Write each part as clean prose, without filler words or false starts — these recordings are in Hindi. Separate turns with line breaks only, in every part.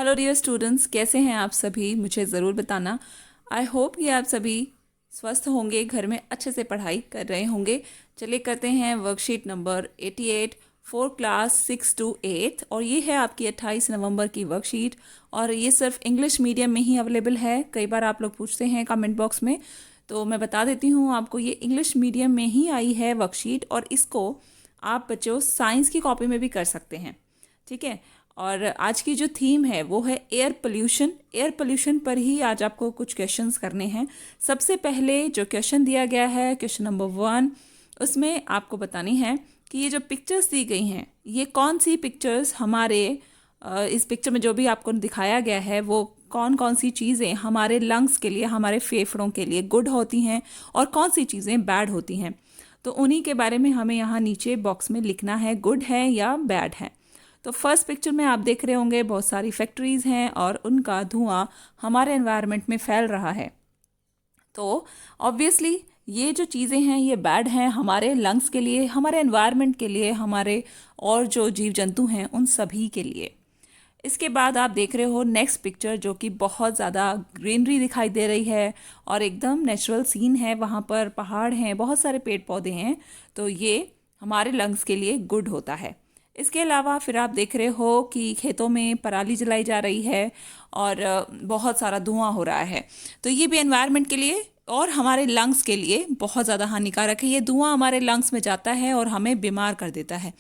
हेलो डियर स्टूडेंट्स, कैसे हैं आप सभी? मुझे ज़रूर बताना। आई होप कि आप सभी स्वस्थ होंगे, घर में अच्छे से पढ़ाई कर रहे होंगे। चलिए करते हैं worksheet number 88 for class 6 to 8 और ये है आपकी 28 नवंबर की वर्कशीट और ये सिर्फ इंग्लिश मीडियम में ही अवेलेबल है। कई बार आप लोग पूछते हैं कमेंट बॉक्स में, तो मैं बता देती हूँ आपको, ये इंग्लिश मीडियम में ही आई है वर्कशीट और इसको आप बच्चों साइंस की कॉपी में भी कर सकते हैं। ठीक है। और आज की जो थीम है वो है एयर पोल्यूशन। एयर पोल्यूशन पर ही आज आपको कुछ क्वेश्चंस करने हैं। सबसे पहले जो क्वेश्चन दिया गया है, क्वेश्चन नंबर 1, उसमें आपको बतानी है कि ये जो पिक्चर्स दी गई हैं, ये कौन सी पिक्चर्स हमारे इस पिक्चर में जो भी आपको दिखाया गया है वो कौन कौन सी चीज़ें हमारे लंग्स के लिए, हमारे फेफड़ों के लिए गुड होती हैं और कौन सी चीज़ें बैड होती हैं। तो उन्हीं के बारे में हमें यहाँ नीचे बॉक्स में लिखना है, गुड है या बैड है। तो फर्स्ट पिक्चर में आप देख रहे होंगे बहुत सारी फैक्ट्रीज़ हैं और उनका धुआं हमारे एनवायरनमेंट में फैल रहा है। तो ऑब्वियसली ये जो चीज़ें हैं ये बैड हैं हमारे लंग्स के लिए, हमारे एनवायरनमेंट के लिए, हमारे और जो जीव जंतु हैं उन सभी के लिए। इसके बाद आप देख रहे हो नेक्स्ट पिक्चर, जो कि बहुत ज़्यादा ग्रीनरी दिखाई दे रही है और एकदम नेचुरल सीन है। वहाँ पर पहाड़ हैं, बहुत सारे पेड़ पौधे हैं, तो ये हमारे लंग्स के लिए गुड होता है। इसके अलावा फिर आप देख रहे हो कि खेतों में पराली जलाई जा रही है और बहुत सारा धुआं हो रहा है। तो ये भी एनवायरनमेंट के लिए और हमारे लंग्स के लिए बहुत ज़्यादा हानिकारक है। ये धुआं हमारे लंग्स में जाता है और हमें बीमार कर देता है।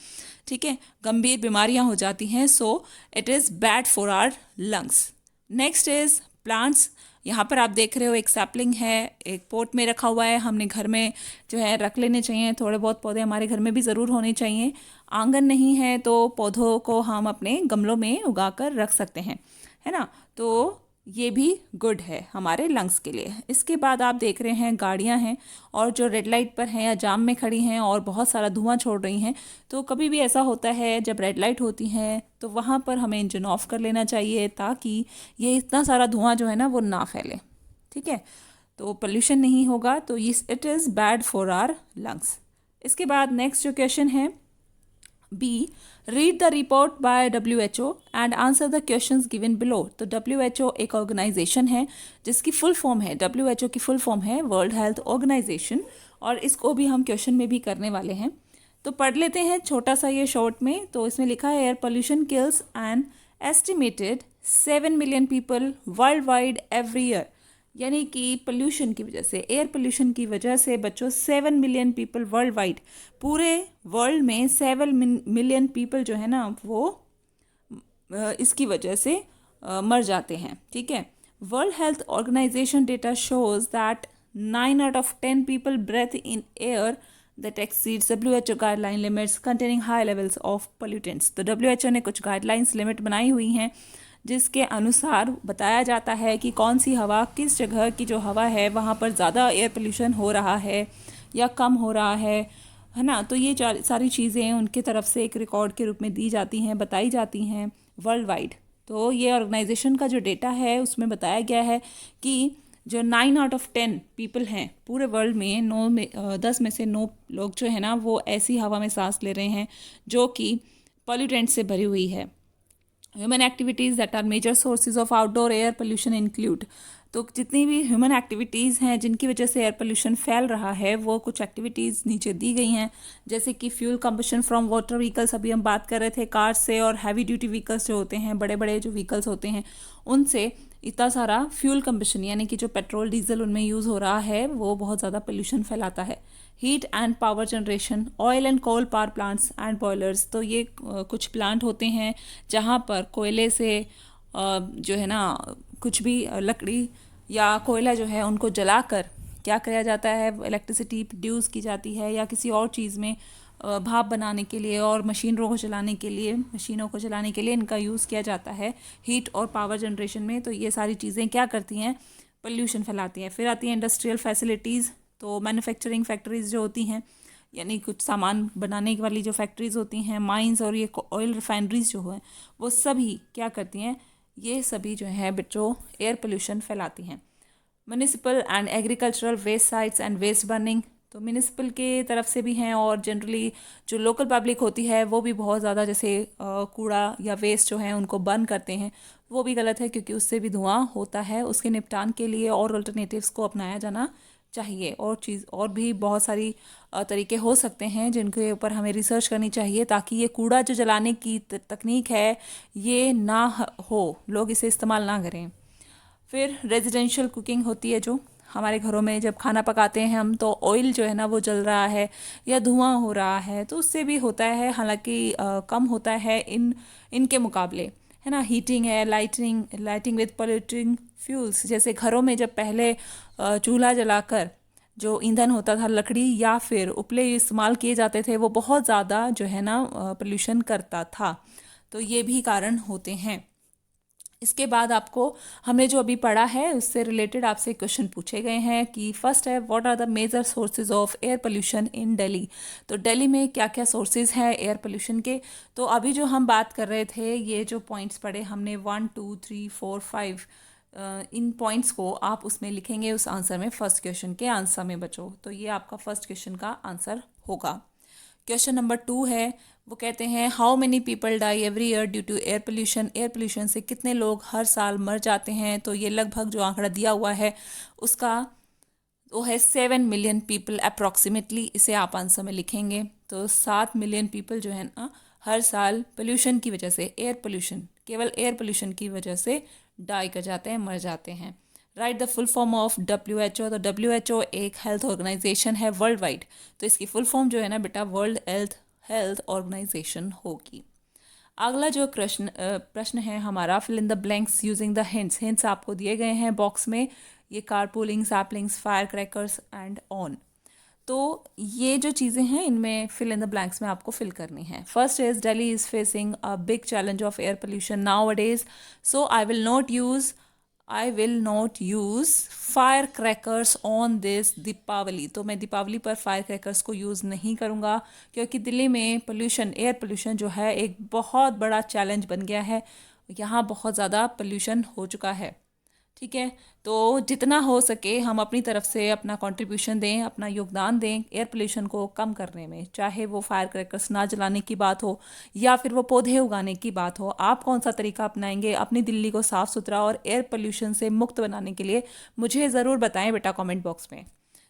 ठीक है, गंभीर बीमारियां हो जाती हैं। So it is bad for our lungs. Next is plants. यहाँ पर आप देख रहे हो एक सैपलिंग है, एक पोट में रखा हुआ है। हमने घर में जो है रख लेने चाहिए, थोड़े बहुत पौधे हमारे घर में भी ज़रूर होने चाहिए। आंगन नहीं है तो पौधों को हम अपने गमलों में उगा कर रख सकते हैं, है ना। तो ये भी गुड है हमारे लंग्स के लिए। इसके बाद आप देख रहे हैं गाड़ियां हैं और जो रेड लाइट पर हैं या जाम में खड़ी हैं और बहुत सारा धुआं छोड़ रही हैं। तो कभी भी ऐसा होता है जब रेड लाइट होती है तो वहाँ पर हमें इंजन ऑफ कर लेना चाहिए ताकि ये इतना सारा धुआं जो है ना वो ना फैले। ठीक है, तो पोल्यूशन नहीं होगा, तो it is bad for our lungs. इसके बाद नेक्स्ट जो क्वेश्चन है B, read the report by WHO and answer the questions given below। तो WHO एक ऑर्गेनाइजेशन है जिसकी फुल फॉर्म है, WHO की फुल फॉर्म है वर्ल्ड हेल्थ ऑर्गेनाइजेशन, और इसको भी हम क्वेश्चन में भी करने वाले हैं। तो पढ़ लेते हैं छोटा सा ये शॉर्ट में। तो इसमें लिखा है air pollution kills an estimated 7 million people world wide every year. यानी कि पोल्यूशन की वजह से, एयर पोल्यूशन की वजह से बच्चों 7 मिलियन पीपल वर्ल्ड वाइड, पूरे वर्ल्ड में 7 मिलियन पीपल जो है ना वो इसकी वजह से मर जाते हैं। ठीक है, world health organization data shows that 9 out of 10 people breathe in air that exceeds WHO guideline limits containing high levels of pollutants। तो WHO ने कुछ गाइडलाइंस लिमिट बनाई हुई हैं जिसके अनुसार बताया जाता है कि कौन सी हवा, किस जगह की जो हवा है वहाँ पर ज़्यादा एयर पोल्यूशन हो रहा है या कम हो रहा है ना। तो ये सारी चीज़ें उनके तरफ से एक रिकॉर्ड के रूप में दी जाती हैं, बताई जाती हैं वर्ल्ड वाइड। तो ये ऑर्गेनाइजेशन का जो डेटा है उसमें बताया गया है कि जो 9 out of 10 पीपल हैं पूरे वर्ल्ड में, 10 में से 9 लोग जो है ना वो ऐसी हवा में सांस ले रहे हैं जो कि पॉल्यूटेंट से भरी हुई है। Human activities that are major sources of outdoor air pollution include. तो जितनी भी ह्यूमन एक्टिविटीज़ हैं जिनकी वजह से एयर पोल्यूशन फैल रहा है वो कुछ एक्टिविटीज़ नीचे दी गई हैं, जैसे कि fuel combustion from water vehicles, अभी हम बात कर रहे थे कार से, और हैवी ड्यूटी व्हीकल्स जो होते हैं, बड़े बड़े जो व्हीकल्स होते हैं उनसे इतना सारा फ्यूल कंबशन यानी कि जो पेट्रोल डीजल उनमें यूज़ हो रहा है वो बहुत ज़्यादा पोल्यूशन फैलाता है। Heat and power generation, oil and coal power plants and boilers. तो ये कुछ प्लांट होते हैं जहाँ पर कोयले से जो है ना कुछ भी लकड़ी या कोयला जो है उनको जलाकर क्या किया जाता है, इलेक्ट्रिसिटी प्रोड्यूस की जाती है या किसी और चीज़ में भाप बनाने के लिए और मशीनों को चलाने के लिए इनका यूज़ किया जाता है हीट और पावर जनरेशन में। तो ये सारी चीज़ें क्या करती हैं, पोल्यूशन फैलाती हैं। फिर आती है इंडस्ट्रियल फैसिलिटीज़। तो मैन्युफैक्चरिंग फैक्ट्रीज़ जो होती हैं, यानी कुछ सामान बनाने वाली जो फैक्ट्रीज़ होती हैं, माइंस और ये ऑयल रिफाइनरीज जो हैं वो सभी क्या करती हैं, ये सभी जो है बच्चों एयर पोल्यूशन फैलाती हैं। Municipal and agricultural waste sites and waste burning. तो म्यूनिसिपल के तरफ से भी हैं और जनरली जो लोकल पब्लिक होती है वो भी बहुत ज़्यादा जैसे कूड़ा या वेस्ट जो है उनको बर्न करते हैं, वो भी गलत है क्योंकि उससे भी धुआं होता है। उसके निपटान के लिए और अल्टरनेटिव्स को अपनाया जाना चाहिए। और भी बहुत सारी तरीके हो सकते हैं जिनके ऊपर हमें रिसर्च करनी चाहिए ताकि ये कूड़ा जो जलाने की तकनीक है ये ना हो, लोग इसे इस्तेमाल ना करें। फिर रेजिडेंशियल कुकिंग होती है जो हमारे घरों में जब खाना पकाते हैं हम, तो ऑयल जो है ना वो जल रहा है या धुआं हो रहा है, तो उससे भी होता है, हालांकि कम होता है इनके मुकाबले, है ना। हीटिंग है, लाइटिंग विद पोल्यूटिंग फ्यूल्स, जैसे घरों में जब पहले चूल्हा जलाकर जो ईंधन होता था, लकड़ी या फिर उपले इस्तेमाल किए जाते थे, वो बहुत ज़्यादा जो है ना पोल्यूशन करता था। तो ये भी कारण होते हैं। इसके बाद आपको हमने जो अभी पढ़ा है उससे रिलेटेड आपसे क्वेश्चन पूछे गए हैं कि फर्स्ट है, what are the major sources of air pollution in Delhi. तो दिल्ली में क्या क्या सोर्सेज हैं एयर पोल्यूशन के। तो अभी जो हम बात कर रहे थे, ये जो पॉइंट्स पढ़े हमने 1 2 3 4 5, इन पॉइंट्स को आप उसमें लिखेंगे उस आंसर में, फर्स्ट क्वेश्चन के आंसर में बच्चों। तो ये आपका फर्स्ट क्वेश्चन का आंसर होगा। क्वेश्चन नंबर 2 है, वो कहते हैं how many people die every year due to air pollution. Air pollution से कितने लोग हर साल मर जाते हैं। तो ये लगभग जो आंकड़ा दिया हुआ है उसका वो है 7 मिलियन पीपल अप्रॉक्सीमेटली। इसे आप आंसर में लिखेंगे। तो 7 मिलियन पीपल जो है ना हर साल पोल्यूशन की वजह से, एयर पोल्यूशन, केवल एयर पोल्यूशन की वजह से डाई कर जाते हैं, मर जाते हैं। Right the full form of WHO। तो WHO एक हेल्थ ऑर्गेनाइजेशन है वर्ल्ड वाइड, तो इसकी फुल फॉर्म जो है ना बेटा वर्ल्ड हेल्थ ऑर्गेनाइजेशन होगी। अगला जो प्रश्न है हमारा, fill in the blanks using the hints आपको दिए गए हैं बॉक्स में, ये carpooling, saplings, fire crackers and on. तो ये जो चीज़ें हैं इनमें फिल इन द ब्लैंक्स में आपको फिल करनी है। First is Delhi is facing a big challenge of air pollution nowadays, so I will not use fire crackers on this Deepavali. तो मैं दीपावली पर फायर क्रैकर्स को यूज़ नहीं करूँगा क्योंकि दिल्ली में पोल्यूशन, एयर पोल्यूशन जो है एक बहुत बड़ा चैलेंज बन गया है। यहाँ बहुत ज़्यादा पोल्यूशन हो चुका है। ठीक है, तो जितना हो सके हम अपनी तरफ से अपना कंट्रीब्यूशन दें, अपना योगदान दें एयर पोल्यूशन को कम करने में, चाहे वो फायर क्रैकर्स ना जलाने की बात हो या फिर वो पौधे उगाने की बात हो। आप कौन सा तरीका अपनाएंगे अपनी दिल्ली को साफ़ सुथरा और एयर पोल्यूशन से मुक्त बनाने के लिए, मुझे ज़रूर बताएं बेटा कमेंट बॉक्स में।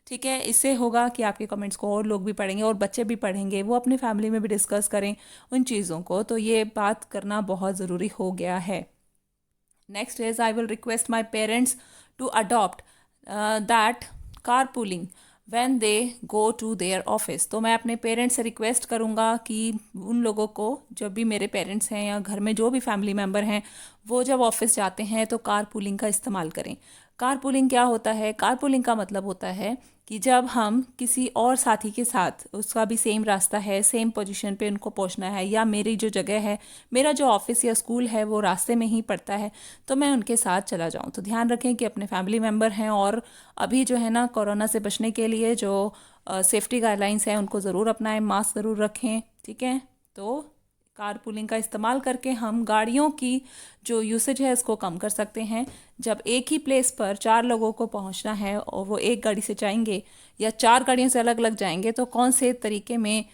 ठीक है, इससे होगा कि आपके कमेंट्स को और लोग भी पढ़ेंगे और बच्चे भी पढ़ेंगे, वो अपनी फैमिली में भी डिस्कस करें उन चीज़ों को। तो ये बात करना बहुत ज़रूरी हो गया है। Next is I will request my parents to adopt that carpooling when they go to their office। तो मैं अपने पेरेंट्स से रिक्वेस्ट करूँगा कि उन लोगों को, जब भी मेरे पेरेंट्स हैं या घर में जो भी फैमिली मेम्बर हैं, वो जब ऑफिस जाते हैं तो कारपूलिंग का इस्तेमाल करें। कारपूलिंग क्या होता है? कारपूलिंग का मतलब होता है कि जब हम किसी और साथी के साथ, उसका भी सेम रास्ता है, सेम पोजीशन पे उनको पहुंचना है, या मेरी जो जगह है, मेरा जो ऑफिस या स्कूल है वो रास्ते में ही पड़ता है, तो मैं उनके साथ चला जाऊं। तो ध्यान रखें कि अपने फैमिली मेम्बर हैं और अभी जो है ना कोरोना से बचने के लिए जो सेफ्टी गाइडलाइंस हैं उनको ज़रूर अपनाएं, मास्क ज़रूर रखें। ठीक है, तो कारपूलिंग का इस्तेमाल करके हम गाड़ियों की जो यूसेज है इसको कम कर सकते हैं। जब एक ही प्लेस पर 4 लोगों को पहुंचना है और वो एक गाड़ी से जाएंगे या 4 गाड़ियों से अलग अलग जाएंगे, तो कौन से तरीके में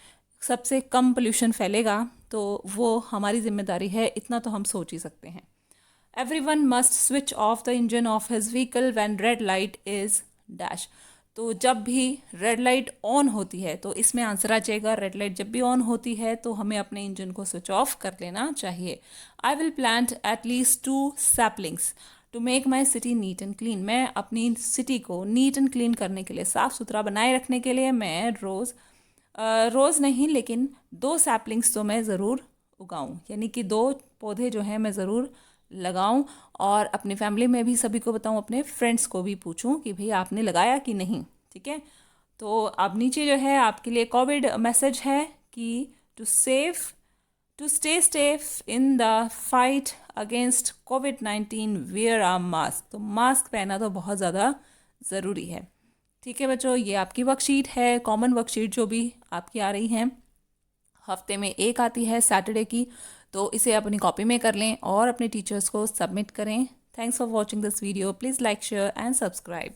सबसे कम पोल्यूशन फैलेगा, तो वो हमारी जिम्मेदारी है, इतना तो हम सोच ही सकते हैं। Everyone must switch off the engine of his vehicle when red light is dash. तो जब भी रेड लाइट ऑन होती है, तो इसमें आंसर आ जाएगा रेड लाइट जब भी ऑन होती है तो हमें अपने इंजन को स्विच ऑफ कर लेना चाहिए। I will plant at least 2 saplings to make my city neat and clean. मैं अपनी सिटी को नीट एंड क्लीन करने के लिए, साफ़ सुथरा बनाए रखने के लिए मैं रोज़ नहीं लेकिन 2 सैपलिंग्स तो मैं ज़रूर उगाऊँ, यानी कि 2 पौधे जो हैं मैं ज़रूर लगाऊं और अपनी फैमिली में भी सभी को बताऊं, अपने फ्रेंड्स को भी पूछूं कि भाई आपने लगाया कि नहीं। ठीक है, तो अब नीचे जो है आपके लिए कोविड मैसेज है कि to stay safe in the fight against कोविड-19 वेयर अ मास्क। तो मास्क पहना तो बहुत ज़्यादा ज़रूरी है। ठीक है बच्चों, ये आपकी वर्कशीट है, कॉमन वर्कशीट जो भी आपकी आ रही हैं, हफ्ते में एक आती है सैटरडे की, तो इसे अपनी कॉपी में कर लें और अपने टीचर्स को सबमिट करें। Thanks for watching this video. Please like, share and subscribe.